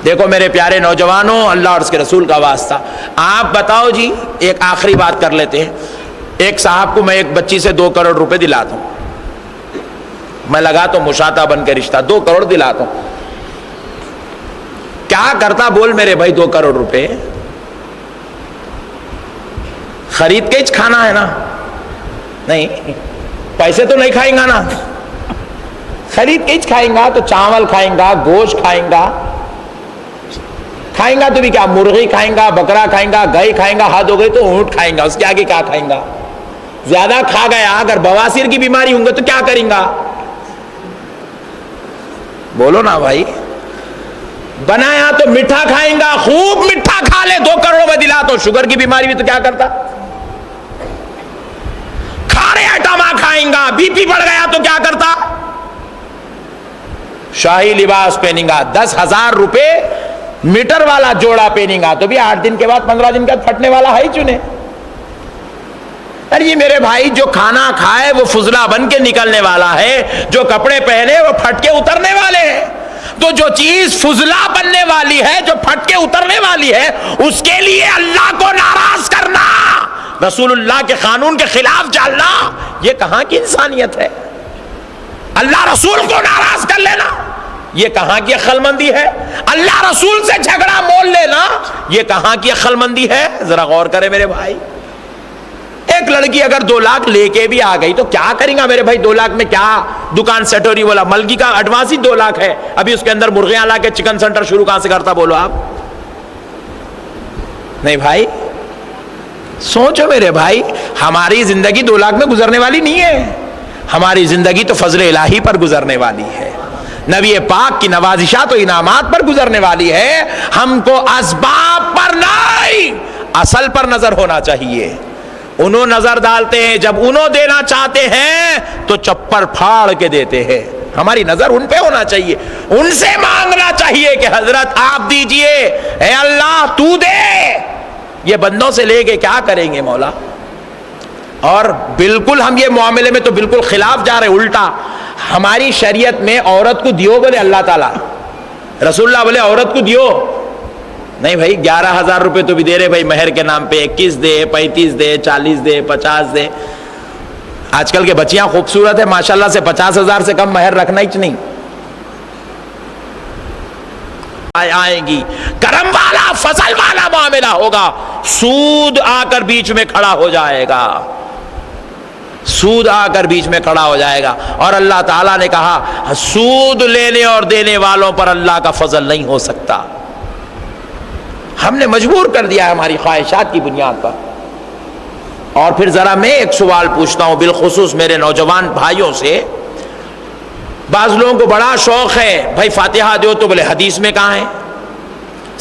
دیکھو میرے پیارے نوجوانوں، اللہ اور اس کے رسول کا واسطہ، آپ بتاؤ جی، ایک آخری بات کر لیتے ہیں. ایک صاحب کو میں ایک بچی سے 2 کروڑ روپے دلاتا ہوں، میں لگاتا ہوں مشاطہ بن کے رشتہ، 2 کروڑ دلاتا ہوں. کیا کرتا بول میرے بھائی؟ 2 کروڑ روپے خرید کے ہی کھانا ہے نا؟ نہیں، پیسے تو نہیں کھائیں گا نا، خرید کے ہی کھائیں گا. تو چاول کھائیں گا، گوشت کھائیں گا، کھائیں گا تو بھی کیا، مرغی کھائیں گا، بکرا کھائیں گا، گائے کھائیں گا، حد ہو گئی تو اونٹ کھائیں گا، اس کے آگے کیا کھائیں گا؟ زیادہ کھا گیا اگر بواسیر کی بیماری ہوں گے تو کیا کریں گا؟ بولو نا بھائی. بنایا تو میٹھا کھائیں گا، خوب میٹھا کھا لے، 2 کروڑ میں دلا تو شوگر کی بیماری بھی تو کیا کرتا؟ کھارے آئٹم کھائیں گا، بی پی بڑھ گیا تو کیا کرتا؟ شاہی لباس پہنیں گا، 10,000 روپے میٹر والا جوڑا پہنیں گا تو بھی 8 دن کے بعد 15 دن کے بعد پھٹنے والا ہے ہی چنے. ارے یہ میرے بھائی جو کھانا کھائے وہ فضلہ بن کے نکلنے والا ہے، جو کپڑے پہنے وہ پھٹ کے اترنے والے ہیں. تو جو چیز فضلہ بننے والی ہے، جو پھٹ کے اترنے والی ہے، اس کے لیے اللہ کو ناراض کرنا، رسول اللہ کے قانون کے خلاف چلنا، یہ کہاں کی انسانیت ہے؟ اللہ رسول کو ناراض کر لینا یہ کہاں کی عقل مندی ہے؟ اللہ رسول سے جھگڑا مول لینا یہ کہاں کی عقل مندی ہے؟ ذرا غور کرے میرے بھائی. ایک لڑکی اگر 2 لاکھ لے کے بھی آ گئی تو کیا کریں گا میرے بھائی؟ 2 لاکھ میں کیا دکان سیٹ ہو رہی؟ بولا ملکی کا ایڈوانس ہی 2 لاکھ ہے، ابھی اس کے اندر مرغیاں لا کے چکن سینٹر شروع کہاں سے کرتا؟ بولو آپ. نہیں بھائی سوچو میرے بھائی، ہماری زندگی 2 لاکھ میں گزرنے والی نہیں ہے، ہماری زندگی تو فضل الہی پر گزرنے والی ہے، نبی پاک کی نوازشات و انعامات پر گزرنے والی ہے. ہم کو اسباب پر نہیں، اصل پر نظر ہونا چاہیے. انہوں نظر ڈالتے ہیں، جب انہوں دینا چاہتے ہیں تو چپر پھاڑ کے دیتے ہیں. ہماری نظر ان پہ ہونا چاہیے، ان سے مانگنا چاہیے کہ حضرت آپ دیجئے، اے اللہ تو دے. یہ بندوں سے لے کے کیا کریں گے مولا؟ اور بالکل ہم یہ معاملے میں تو بالکل خلاف جا رہے، الٹا. ہماری شریعت میں عورت کو دیو بولے اللہ تعالیٰ، رسول اللہ بولے عورت کو دیو. نہیں بھائی 11,000 روپے تو بھی دے رہے بھائی مہر کے نام پہ، 21 دے، 35 دے، 40 دے، 50 دے. آج کل کے بچیاں خوبصورت ہے ماشاءاللہ سے، 50,000 سے کم مہر رکھنا ہی نہیں. آئیں گی کرم والا فضل والا معاملہ ہوگا، سود آ کر بیچ میں کھڑا ہو جائے گا، سود آ کر بیچ میں کھڑا ہو جائے گا. اور اللہ تعالیٰ نے کہا سود لینے اور دینے والوں پر اللہ کا فضل نہیں ہو سکتا. ہم نے مجبور کر دیا ہے ہماری خواہشات کی بنیاد پر. اور پھر ذرا میں ایک سوال پوچھتا ہوں بالخصوص میرے نوجوان بھائیوں سے. بعض لوگوں کو بڑا شوق ہے بھائی فاتحہ دو تو بولے حدیث میں کہاں ہے،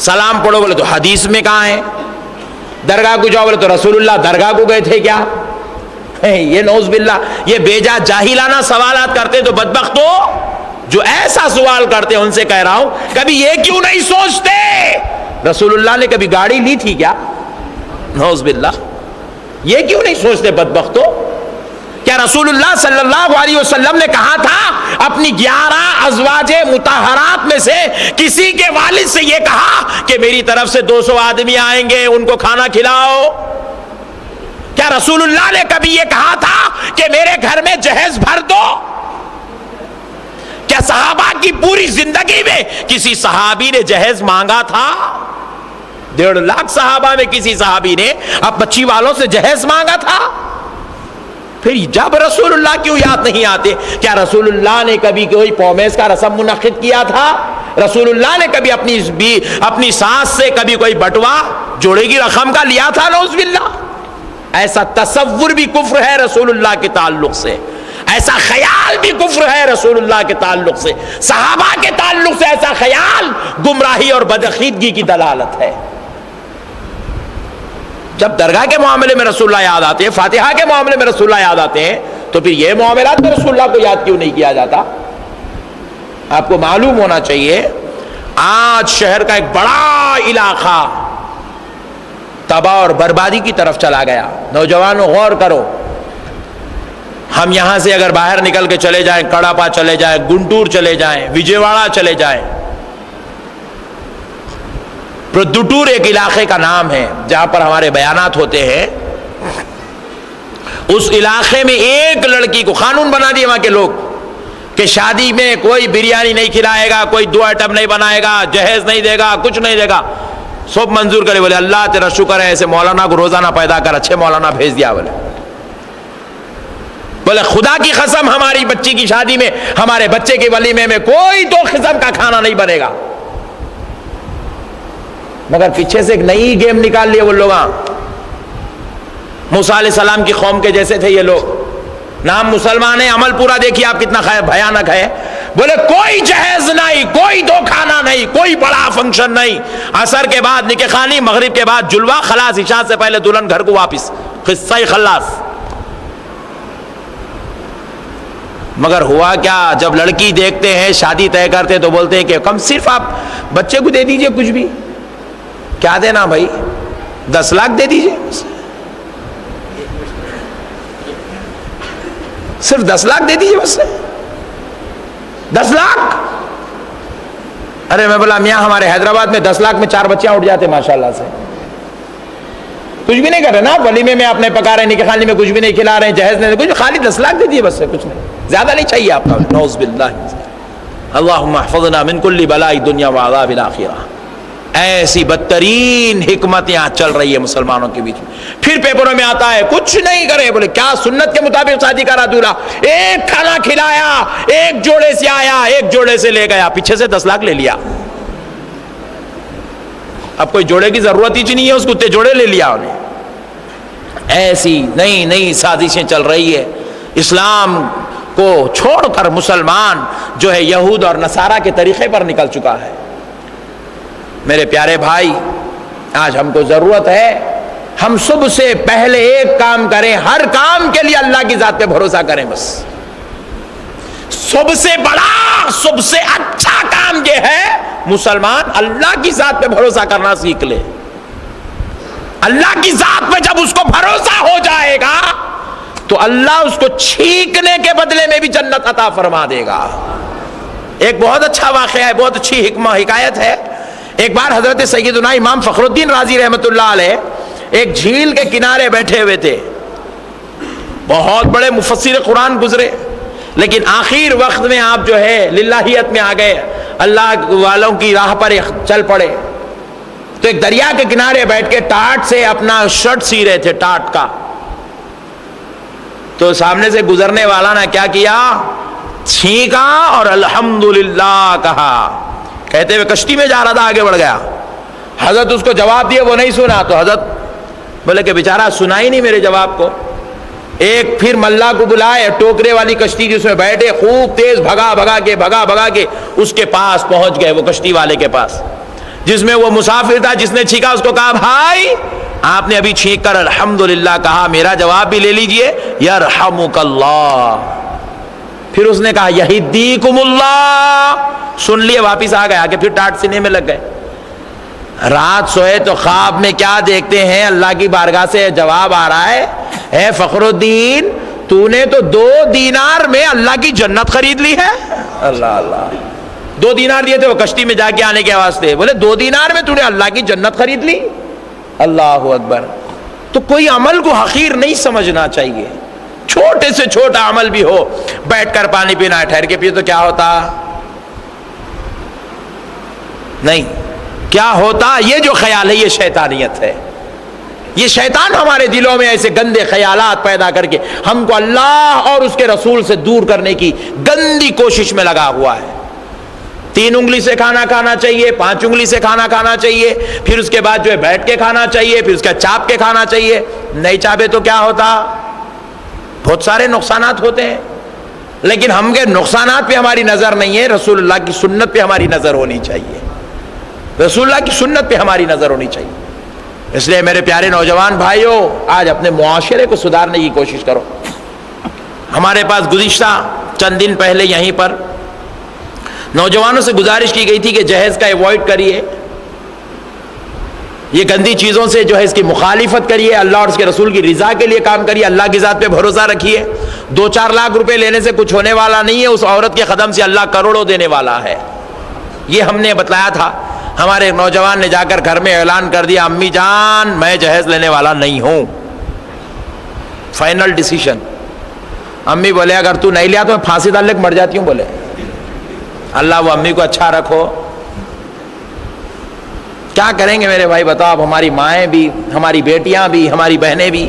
سلام پڑھو بولے تو حدیث میں کہاں ہے، درگاہ کو جاؤ بولے تو رسول اللہ درگاہ کو گئے تھے کیا؟ یہ نعوذ باللہ یہ بیجا جاہلانہ سوالات کرتے. تو بدبختو جو ایسا سوال کرتے ان سے کہہ رہا ہوں کبھی یہ کیوں نہیں سوچتے رسول اللہ نے کبھی گاڑی لی تھی کیا؟ نعوذ باللہ یہ کیوں نہیں سوچتے بدبختو؟ کیا رسول اللہ صلی اللہ علیہ وسلم نے کہا تھا اپنی 11 ازواج مطہرات میں سے کسی کے والد سے یہ کہا کہ میری طرف سے 200 آدمی آئیں گے ان کو کھانا کھلاؤ؟ کیا رسول اللہ نے کبھی یہ کہا تھا کہ میرے گھر میں جہیز بھر دو؟ کیا صحابہ کی پوری زندگی میں کسی صحابی نے جہیز مانگا تھا؟ 1.5 لاکھ صحابہ میں کسی صحابی نے اب بچی والوں سے جہیز مانگا تھا؟ پھر جب رسول اللہ کیوں یاد نہیں آتے؟ کیا رسول اللہ نے کبھی کوئی پومیز کا رسم منعقد کیا تھا؟ رسول اللہ نے کبھی اپنی ساس سے کبھی کوئی بٹوا جوڑے کی رقم کا لیا تھا؟ نعوذ باللہ. ایسا تصور بھی کفر ہے رسول اللہ کے تعلق سے، ایسا خیال بھی کفر ہے رسول اللہ کے تعلق سے، صحابہ کے تعلق سے ایسا خیال گمراہی اور بدعقیدگی کی دلالت ہے. جب درگاہ کے معاملے میں رسول اللہ یاد آتے ہیں، فاتحہ کے معاملے میں رسول اللہ یاد آتے ہیں، تو پھر یہ معاملات میں رسول اللہ کو یاد کیوں نہیں کیا جاتا؟ آپ کو معلوم ہونا چاہیے آج شہر کا ایک بڑا علاقہ تباہ اور بربادی کی طرف چلا گیا. نوجوانوں غور کرو، ہم یہاں سے اگر باہر نکل کے چلے جائیں، کڑاپا چلے جائیں، گنٹور چلے جائیں، وجے واڑہ چلے جائیں، پردوٹور ایک علاقے کا نام ہے جہاں پر ہمارے بیانات ہوتے ہیں. اس علاقے میں ایک لڑکی کو قانون بنا دیا وہاں کے لوگ کہ شادی میں کوئی بریانی نہیں کھلائے گا, کوئی 2 آئٹم نہیں بنائے گا, جہیز نہیں دے گا, کچھ نہیں دے گا. سب منظور کرے. بولے اللہ تیرا شکر ہے, ایسے مولانا کو روزانہ پیدا کر, اچھے مولانا بھیج دیا. بولے خدا کی قسم ہماری بچی کی شادی میں, ہمارے بچے کے ولیمے میں کوئی 2 قسم کا کھانا نہیں بنے گا. مگر پیچھے سے ایک نئی گیم نکال لیے وہ لوگ. موسیٰ علیہ السلام کی قوم کے جیسے تھے یہ لوگ. نام مسلمان ہے, عمل پورا دیکھیے آپ کتنا بھیانک ہے. بولے کوئی جہیز نہیں, کوئی 2 کھانا نہیں, کوئی بڑا فنکشن نہیں, عصر کے بعد نکاح خوانی, مغرب کے بعد جلوہ, خلاص عشاء سے پہلے دلہن گھر کو واپس. قصہ ہی خلاص. مگر ہوا کیا, جب لڑکی دیکھتے ہیں, شادی طے کرتے تو بولتے ہیں کہ کم صرف آپ بچے کو دے دیجئے کچھ بھی. کیا دینا بھائی, 10 لاکھ دے دیجئے, صرف 10 لاکھ دے دیجئے بس. 10 لاکھ. ارے میں بولا میاں ہمارے حیدرآباد میں 10 لاکھ میں 4 بچیاں اٹھ جاتے ماشاءاللہ سے. کچھ بھی نہیں کر رہے نا, ولیمے میں آپ نے پکا رہے ہیں, نکاح خوانی میں کچھ بھی نہیں کھلا رہے ہیں, جہیز نہیں, کچھ خالی 10 لاکھ دے دیے بس, کچھ نہیں, زیادہ نہیں چاہیے آپ کا. نعوذ باللہ. اللہم احفظنا من کل بلاء الدنیا وعذاب الآخرہ. ایسی بدترین حکمت یہاں چل رہی ہے مسلمانوں کے بیچ میں. پھر پیپروں میں آتا ہے کچھ نہیں کرے. بولے کیا سنت کے مطابق شادی کرا دورا, ایک کھانا کھلایا, ایک جوڑے سے آیا, ایک جوڑے سے لے گیا, پیچھے سے 10 لاکھ لے لیا. اب کوئی جوڑے کی ضرورت ہی نہیں ہے, اس کو تے جوڑے لے لیا انہیں. ایسی نئی نئی سازشیں چل رہی ہے. اسلام کو چھوڑ کر مسلمان جو ہے یہود اور نصارہ کے طریقے پر نکل چکا ہے. میرے پیارے بھائی, آج ہم کو ضرورت ہے ہم صبح سے پہلے ایک کام کریں, ہر کام کے لیے اللہ کی ذات پہ بھروسہ کریں. بس سب سے بڑا, سب سے اچھا کام یہ ہے مسلمان اللہ کی ذات پہ بھروسہ کرنا سیکھ لے. اللہ کی ذات پہ جب اس کو بھروسہ ہو جائے گا تو اللہ اس کو چھینکنے کے بدلے میں بھی جنت عطا فرما دے گا. ایک بہت اچھا واقعہ ہے, بہت اچھی حکایت ہے. ایک بار حضرت سیدنا امام فخر الدین رازی رحمۃ اللہ علیہ ایک جھیل کے کنارے بیٹھے ہوئے تھے. بہت بڑے مفسر قرآن گزرے, لیکن آخر وقت میں آپ جو ہے للہیت میں آ گئے, اللہ والوں کی راہ پر چل پڑے. تو ایک دریا کے کنارے بیٹھ کے ٹاٹ سے اپنا شرٹ سی رہے تھے, ٹاٹ کا. تو سامنے سے گزرنے والا نے کیا کیا, چھینکا اور الحمدللہ کہا. کہتے ہوئے کشتی میں جا رہا تھا, آگے بڑھ گیا. حضرت اس کو جواب دیے, وہ نہیں سنا. تو حضرت بولے کہ بیچارہ سنا ہی نہیں میرے جواب کو. ایک پھر ملا کو بلائے, ٹوکرے والی کشتی جس میں بیٹھے, خوب تیز بھگا بھگا کے اس کے پاس پہنچ گئے, وہ کشتی والے کے پاس جس میں وہ مسافر تھا. جس نے چھینکا اس کو کہا بھائی آپ نے ابھی چھینک کر الحمدللہ کہا, میرا جواب بھی لے لیجئے, یرحمک اللہ. پھر اس نے کہا یہدیکم اللہ, سن لیے, واپس آ گیا. کہ پھر ٹاٹ سینے میں لگ گئے. رات سوئے تو خواب میں کیا دیکھتے ہیں, اللہ کی بارگاہ سے جواب آ رہا ہے, اے فخر الدین تو نے تو 2 دینار میں اللہ کی جنت خرید لی ہے. اللہ اللہ, 2 دینار دیے تھے وہ کشتی میں جا کے آنے کے واسطے. بولے 2 دینار میں تو نے اللہ کی جنت خرید لی. اللہ اکبر. تو کوئی عمل کو حقیر نہیں سمجھنا چاہیے, چھوٹے سے چھوٹا عمل بھی ہو. بیٹھ کر پانی پینا ہے, ٹھہر کے پیے تو کیا ہوتا نہیں, کیا ہوتا. یہ جو خیال ہے یہ شیطانیت ہے. یہ شیطان ہمارے دلوں میں ایسے گندے خیالات پیدا کر کے ہم کو اللہ اور اس کے رسول سے دور کرنے کی گندی کوشش میں لگا ہوا ہے. 3 انگلی سے کھانا کھانا چاہیے, 5 انگلی سے کھانا کھانا چاہیے, پھر اس کے بعد جو ہے بیٹھ کے کھانا چاہیے, پھر اس کا چاپ کے کھانا چاہیے. نہیں چاپے تو کیا ہوتا, بہت سارے نقصانات ہوتے ہیں. لیکن ہم کے نقصانات پہ ہماری نظر نہیں ہے, رسول اللہ کی سنت پہ ہماری نظر ہونی چاہیے. رسول اللہ کی سنت پہ ہماری نظر ہونی چاہیے. اس لیے میرے پیارے نوجوان بھائیوں, آج اپنے معاشرے کو سدھارنے کی کوشش کرو. ہمارے پاس گزشتہ چند دن پہلے یہیں پر نوجوانوں سے گزارش کی گئی تھی کہ جہیز کا ایوائڈ کریے, یہ گندی چیزوں سے جو ہے اس کی مخالفت کریے, اللہ اور اس کے رسول کی رضا کے لیے کام کریے, اللہ کی ذات پہ بھروسہ رکھیے. 2-4 لاکھ روپے لینے سے کچھ ہونے والا نہیں ہے, اس عورت کے قدم سے اللہ کروڑوں دینے والا ہے. یہ ہم نے بتلایا تھا. ہمارے ایک نوجوان نے جا کر گھر میں اعلان کر دیا امی جان میں جہیز لینے والا نہیں ہوں. Final decision. امی بولے اگر تو نہیں لیا تو میں پھانسی ڈال لے کے مر جاتی ہوں. بولے اللہ وہ امی کو اچھا رکھو. کیا کریں گے میرے بھائی بتاؤ. اب ہماری مائیں بھی, ہماری بیٹیاں بھی, ہماری بہنیں بھی.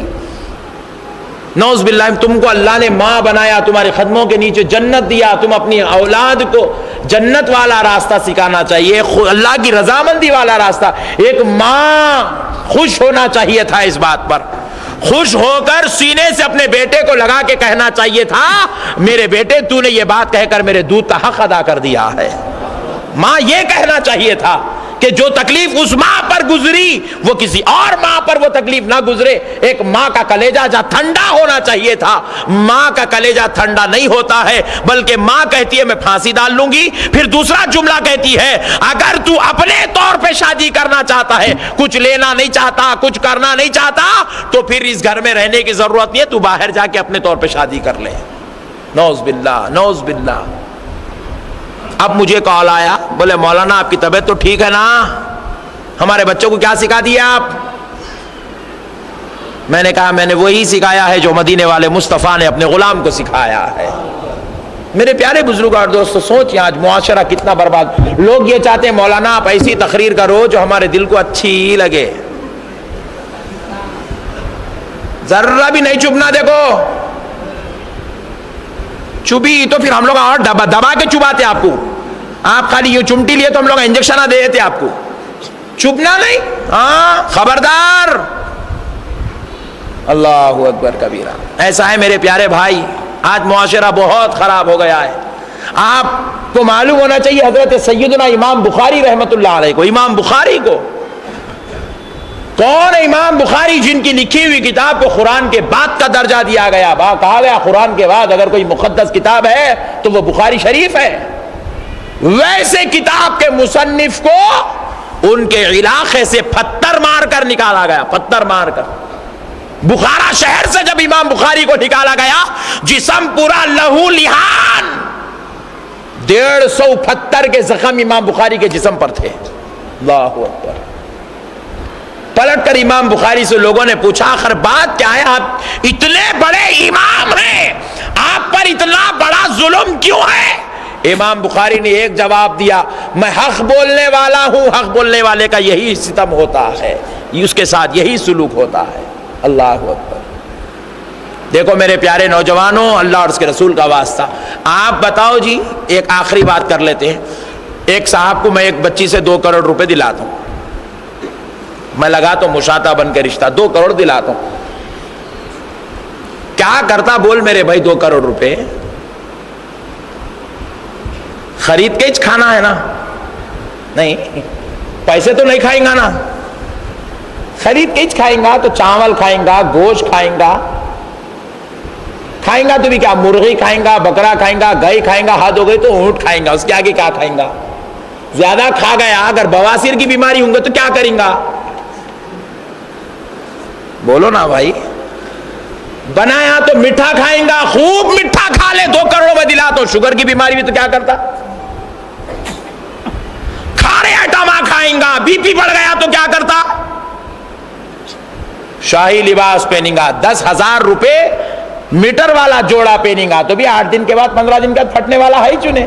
نعوذ باللہ, تم کو اللہ نے ماں بنایا, تمہارے قدموں کے نیچے جنت دیا, تم اپنی اولاد کو جنت والا راستہ سکھانا چاہیے, اللہ کی رضامندی والا راستہ. ایک ماں خوش ہونا چاہیے تھا اس بات پر, خوش ہو کر سینے سے اپنے بیٹے کو لگا کے کہنا چاہیے تھا میرے بیٹے تو نے یہ بات کہہ کر میرے دودھ کا حق ادا کر دیا ہے. ماں یہ کہنا چاہیے تھا کہ جو تکلیف اس ماں پر گزری وہ کسی اور ماں پر وہ تکلیف نہ گزرے. ایک ماں کا کلیجہ جہاں ٹھنڈا ہونا چاہیے تھا, ماں کا کلیجہ ٹھنڈا نہیں ہوتا ہے, بلکہ ماں کہتی ہے میں پھانسی ڈال لوں گی, پھر دوسرا جملہ کہتی ہے اگر تو اپنے طور پہ شادی کرنا چاہتا ہے, کچھ لینا نہیں چاہتا, کچھ کرنا نہیں چاہتا, تو پھر اس گھر میں رہنے کی ضرورت نہیں ہے, تو باہر جا کے اپنے طور پہ شادی کر لے. نعوذ باللہ, نعوذ باللہ. اب مجھے کال آیا, بولے مولانا آپ کی طبیعت تو ٹھیک ہے نا, ہمارے بچوں کو کیا سکھا دیا آپ؟ میں نے کہا میں نے وہی سکھایا ہے جو مدینے والے مصطفیٰ نے اپنے غلام کو سکھایا ہے. میرے پیارے بزرگ اور دوستو, سوچیں آج معاشرہ کتنا برباد. لوگ یہ چاہتے ہیں مولانا آپ ایسی تقریر کرو جو ہمارے دل کو اچھی لگے, ذرا بھی نہیں چبنا. دیکھو چبی تو پھر ہم لوگ اور دبا کے چباتے آپ کو. آپ خالی یہ چمٹی لیے تو ہم لوگ انجیکشن دے دیتے آپ کو. چبنا نہیں, ہاں خبردار. اللہ اکبر کبیرہ. ایسا ہے میرے پیارے بھائی, آج معاشرہ بہت خراب ہو گیا ہے. آپ کو معلوم ہونا چاہیے حضرت سیدنا امام بخاری رحمت اللہ علیہ کو, امام بخاری کو, کون ہے امام بخاری جن کی لکھی ہوئی کتاب کو قرآن کے بعد کا درجہ دیا گیا. کہا گیا قرآن کے بعد اگر کوئی مقدس کتاب ہے تو وہ بخاری شریف ہے. ویسے کتاب کے مصنف کو ان کے علاقے سے پتھر مار کر نکالا گیا, پتھر مار کر. بخارا شہر سے جب امام بخاری کو نکالا گیا, جسم پورا لہو لہان, 150 پتھر کے زخم امام بخاری کے جسم پر تھے. اللہ اکبر. پلٹ کر امام بخاری سے لوگوں نے پوچھا آخر بات کیا ہے, آپ اتنے بڑے امام ہیں, آپ پر اتنا بڑا ظلم کیوں ہے؟ امام بخاری نے ایک جواب دیا, میں حق بولنے والا ہوں, حق بولنے والے کا یہی ستم ہوتا ہے, اس کے ساتھ یہی سلوک ہوتا ہے. اللہ اکبر. دیکھو میرے پیارے نوجوانوں, اللہ اور اس کے رسول کا واسطہ, آپ بتاؤ جی, ایک آخری بات کر لیتے ہیں. ایک صاحب کو میں ایک بچی سے 2 کروڑ روپے دلاتا ہوں, میں لگاتا ہوں مشاطہ بن کے رشتہ, 2 کروڑ دلاتا ہوں. کیا کرتا بول میرے بھائی 2 کروڑ روپے خرید کے کھانا ہے نا, نہیں پیسے تو نہیں کھائیں گا نا, خرید کے کھائیں گا تو چاول کھائیں گا, گوشت کھائیں گا, کھائیں گا تو بھی کیا مرغی کھائیں گا, بکرا کھائیں گا, گائے کھائیں گا, حد ہو گئی تو اونٹ کھائیں گا, اس کے آگے کیا کھائیں گا؟ زیادہ کھا گیا اگر بواسیر کی بیماری ہوں گے تو کیا کریں گا؟ بولو نا بھائی. بنایا تو میٹھا کھائیں گا, خوب میٹھا کھا لے, 2 کروڑ میں دلا تو شوگر کی بیماری بھی تو کیا کرتا؟ کھارے آئٹم کھائیں گا, بی پی بڑھ گیا تو کیا کرتا؟ شاہی لباس پہنیں گا, 10,000 روپے میٹر والا جوڑا پہنیں گا تو بھی 8 دن کے بعد 15 دن کے بعد پھٹنے والا ہے ہی چنے.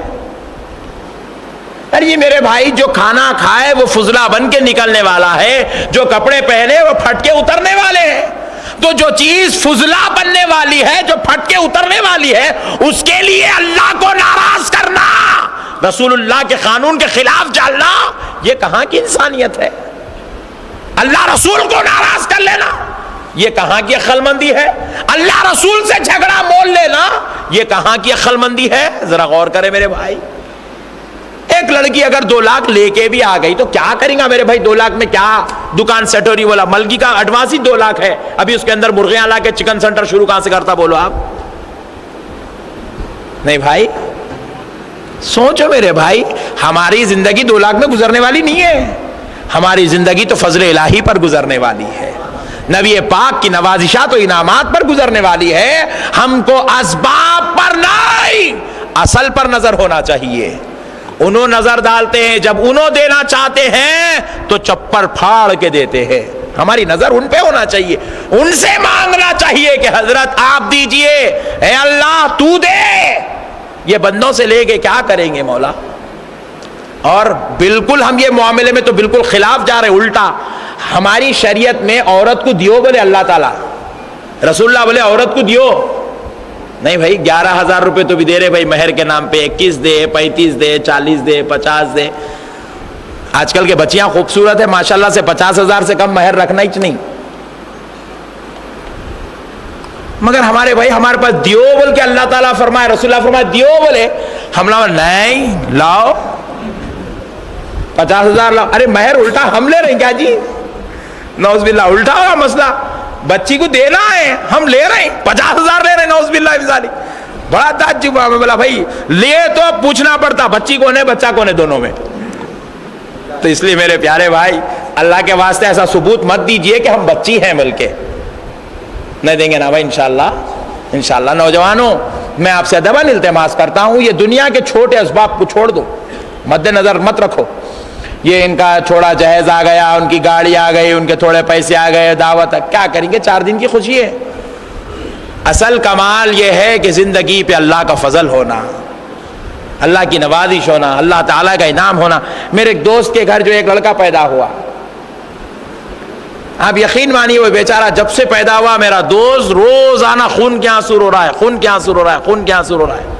ارے یہ میرے بھائی جو کھانا کھائے وہ فضلہ بن کے نکلنے والا ہے, جو کپڑے پہنے وہ پھٹ کے اترنے والے ہیں. تو جو چیز فضلہ بننے والی ہے, جو پھٹ کے اترنے والی ہے, اس کے لیے اللہ کو ناراض کرنا, رسول اللہ کے قانون کے خلاف چلنا, یہ کہاں کی انسانیت ہے؟ اللہ رسول کو ناراض کر لینا, یہ کہاں کی عقل مندی ہے؟ اللہ رسول سے جھگڑا مول لینا, یہ کہاں کی عقل مندی ہے؟ ذرا غور کرے میرے بھائی. ایک لڑکی اگر 2 لاکھ لے کے بھی آ گئی تو کیا کریں گا میرے بھائی؟ 2 لاکھ میں کیا دکان سیٹ ہو رہی؟ بولا ملکی کا ایڈوانس ہی 2 لاکھ ہے, ابھی اس کے اندر مرغیاں لا کے چکن سینٹر شروع کہاں سے کرتا؟ بولو آپ. نہیں بھائی سوچو میرے بھائی, ہماری زندگی 2 لاکھ میں گزرنے والی نہیں ہے, ہماری زندگی تو فضل الہی پر گزرنے والی ہے, نبی پاک کی نوازشات و انعامات پر گزرنے والی ہے. ہم کو اسباب پر نہیں اصل پر نظر ہونا چاہیے. انہوں نظر ڈالتے ہیں، جب انہوں دینا چاہتے ہیں تو چپر پھاڑ کے دیتے ہیں. ہماری نظر ان پہ ہونا چاہیے، ان سے مانگنا چاہیے کہ حضرت آپ دیجئے، اے اللہ تو دے. یہ بندوں سے لے کے کیا کریں گے مولا؟ اور بالکل ہم یہ معاملے میں تو بالکل خلاف جا رہے، الٹا. ہماری شریعت میں عورت کو دیو بولے اللہ تعالیٰ، رسول اللہ بولے عورت کو دیو نہیں. بھائی 11,000 روپے تو بھی دے رہے بھائی مہر کے نام پہ، 21 دے، 35 دے، 40 دے، 50 دے. آج کل کے بچیاں خوبصورت ہے ماشاءاللہ سے، 50,000 سے کم مہر رکھنا ہی نہیں. مگر ہمارے بھائی ہمارے پاس دیو بول کے اللہ تعالیٰ فرمائے، رسول اللہ فرمائے دیو بولے، ہم لوگ نہیں لاؤ 50,000 لاؤ. ارے مہر الٹا ہم لے رہے ہیں کیا جی؟ نعوذ باللہ الٹا ہوگا مسئلہ. بچی کو دینا ہے، ہم لے رہے ہیں 50,000 لے رہے ہیں. نعوذ باللہ من ذالک. بڑا تعجب ہوا. میں بولا بھائی لیے تو پوچھنا پڑتا بچی کون ہے بچہ کون ہے دونوں میں. تو اس لیے میرے پیارے بھائی اللہ کے واسطے ایسا ثبوت مت دیجئے کہ ہم بچی ہیں بول کے. نہیں دیں گے نا بھائی انشاءاللہ. انشاءاللہ نوجوانوں میں آپ سے ادب التماس کرتا ہوں، یہ دنیا کے چھوٹے اسباب کو چھوڑ دو، مد نظر مت رکھو. یہ ان کا چھوڑا جہیز آ گیا، ان کی گاڑی آ گئی، ان کے تھوڑے پیسے آ گئے، دعوت، کیا کریں گے؟ 4 دن کی خوشی ہے. اصل کمال یہ ہے کہ زندگی پہ اللہ کا فضل ہونا، اللہ کی نوازش ہونا، اللہ تعالیٰ کا انعام ہونا. میرے ایک دوست کے گھر جو ایک لڑکا پیدا ہوا، آپ یقین مانیے وہ بیچارہ جب سے پیدا ہوا میرا دوست روزانہ خون کے آنسو رو رہا ہے، خون کے آنسو رو رہا ہے، خون کے آنسو رو رہا ہے.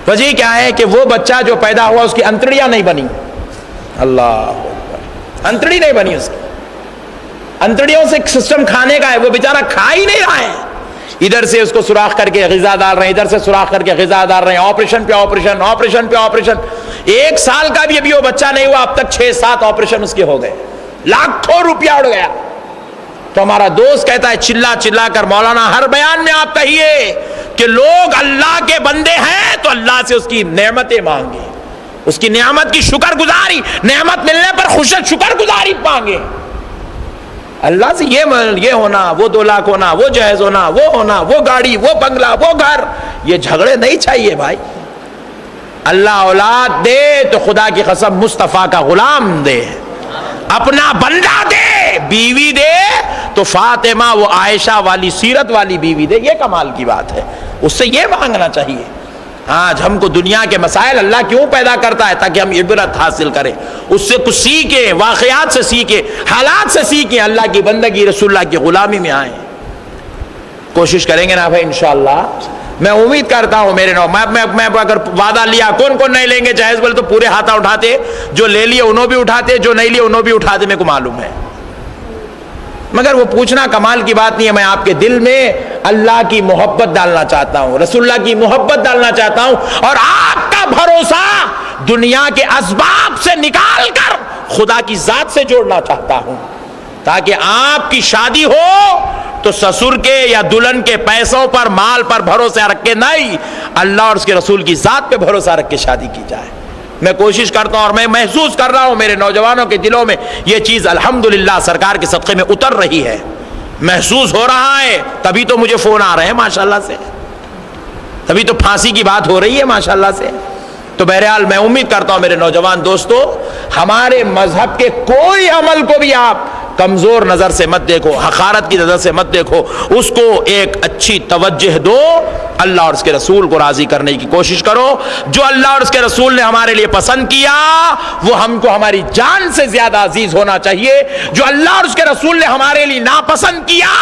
وجہ کیا ہے کہ وہ بچہ جو پیدا ہوا اس کی انتڑیاں نہیں بنی. اللہ اکبر. انتڑی نہیں بنی اس کی. انتڑیوں سے ایک سسٹم کھانے کا ہے، وہ بیچارہ کھا ہی نہیں رہا ہے. ادھر سے اس کو سوراخ کر کے غذا ڈال رہے ہیں، ادھر سے سوراخ کر کے غذا ڈال رہے ہیں، آپریشن پہ آپریشن، آپریشن پہ آپریشن. 1 سال کا بھی ابھی وہ بچہ نہیں ہوا، اب تک 6-7 آپریشن اس کے ہو گئے، لاکھوں روپیہ اڑ گیا. تو ہمارا دوست کہتا ہے چلا چلا کر مولانا ہر بیان میں آپ کہیے کہ لوگ اللہ کے بندے ہیں تو اللہ سے اس کی نعمتیں مانگے، اس کی نعمت کی شکر گزاری، نعمت ملنے پر شکر گزاری مانگے. اللہ سے یہ ہونا، وہ 2 لاکھ ہونا، وہ جہیز ہونا، وہ گاڑی، وہ بنگلہ، وہ گھر، یہ جھگڑے نہیں چاہیے بھائی. اللہ اولاد دے تو خدا کی قسم مصطفیٰ کا غلام دے، اپنا بندہ دے، بیوی دے تو فاطمہ وہ عائشہ والی سیرت والی بیوی دے. یہ کمال کی بات ہے، اس سے یہ مانگنا چاہیے. آج ہم کو دنیا کے مسائل اللہ کیوں پیدا کرتا ہے؟ تاکہ ہم عبرت حاصل کریں، اس سے کچھ سیکھیں، واقعات سے سیکھیں، حالات سے سیکھیں، اللہ کی بندگی، رسول اللہ کی غلامی میں آئیں. کوشش کریں گے نا بھائی انشاءاللہ. میں امید کرتا ہوں میرے نو میں اگر وعدہ لیا، کون کون نہیں لیں گے جہیز بولے تو پورے ہاتھ اٹھاتے، جو لے لیے انہوں بھی اٹھاتے، جو نہیں لیے انہوں بھی اٹھاتے، میرے کو معلوم ہے. مگر وہ پوچھنا کمال کی بات نہیں ہے. میں آپ کے دل میں اللہ کی محبت ڈالنا چاہتا ہوں، رسول اللہ کی محبت ڈالنا چاہتا ہوں، اور آپ کا بھروسہ دنیا کے اسباب سے نکال کر خدا کی ذات سے جوڑنا چاہتا ہوں، تاکہ آپ کی شادی ہو تو سسر کے یا دلہن کے پیسوں پر، مال پر بھروسہ رکھ کے نہیں، اللہ اور اس کے رسول کی ذات پہ بھروسہ رکھ کے شادی کی جائے. میں کوشش کرتا ہوں اور میں محسوس کر رہا ہوں میرے نوجوانوں کے دلوں میں یہ چیز الحمدللہ سرکار کے صدقے میں اتر رہی ہے، محسوس ہو رہا ہے. تبھی تو مجھے فون آ رہے ہیں ماشاءاللہ سے، تبھی تو پھانسی کی بات ہو رہی ہے ماشاءاللہ سے. تو بہرحال میں امید کرتا ہوں میرے نوجوان دوستو، ہمارے مذہب کے کوئی عمل کو بھی آپ کمزور نظر سے مت دیکھو، حقارت کی نظر سے مت دیکھو، اس کو ایک اچھی توجہ دو. اللہ اور اس کے رسول کو راضی کرنے کی کوشش کرو. جو اللہ اور اس کے رسول نے ہمارے لیے پسند کیا وہ ہم کو ہماری جان سے زیادہ عزیز ہونا چاہیے. جو اللہ اور اس کے رسول نے ہمارے لیے ناپسند کیا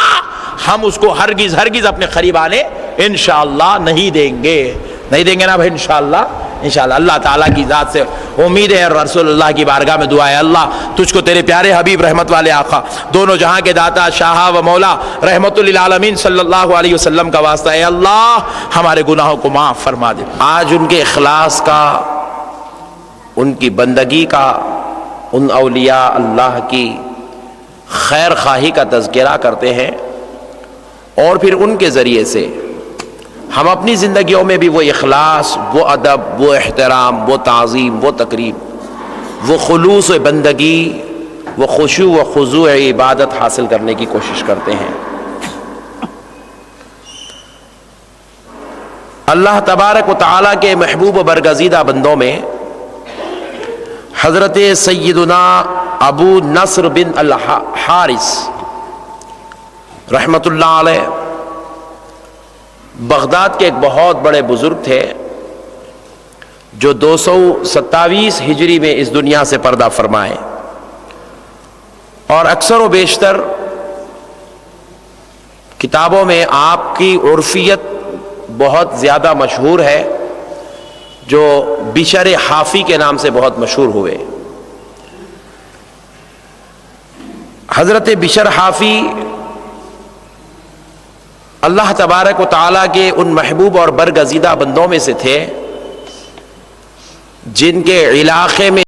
ہم اس کو ہرگز ہرگز اپنے قریب آنے انشاءاللہ نہیں دیں گے. نہیں دیں گے نا بھائی انشاءاللہ. انشاءاللہ اللہ تعالیٰ کی ذات سے امید ہے، رسول اللہ کی بارگاہ میں دعا ہے، اللہ تجھ کو تیرے پیارے حبیب رحمت والے آقا، دونوں جہاں کے داتا، شاہ و مولا، رحمت للعالمین صلی اللہ علیہ وسلم کا واسطہ ہے، اللہ ہمارے گناہوں کو معاف فرما دے. آج ان کے اخلاص کا، ان کی بندگی کا، ان اولیاء اللہ کی خیر خواہی کا تذکرہ کرتے ہیں، اور پھر ان کے ذریعے سے ہم اپنی زندگیوں میں بھی وہ اخلاص، وہ ادب، وہ احترام، وہ تعظیم، وہ تقریب، وہ خلوص و بندگی، وہ خشوع و خضوع عبادت حاصل کرنے کی کوشش کرتے ہیں. اللہ تبارک و تعالیٰ کے محبوب و برگزیدہ بندوں میں حضرت سیدنا ابو نصر بن الحارث رحمۃ اللہ علیہ بغداد کے ایک بہت بڑے بزرگ تھے جو 227 ہجری میں اس دنیا سے پردہ فرمائے، اور اکثر و بیشتر کتابوں میں آپ کی عرفیت بہت زیادہ مشہور ہے، جو بشر حافی کے نام سے بہت مشہور ہوئے۔ حضرت بشر حافی اللہ تبارک و تعالیٰ کے ان محبوب اور برگزیدہ بندوں میں سے تھے جن کے علاقے میں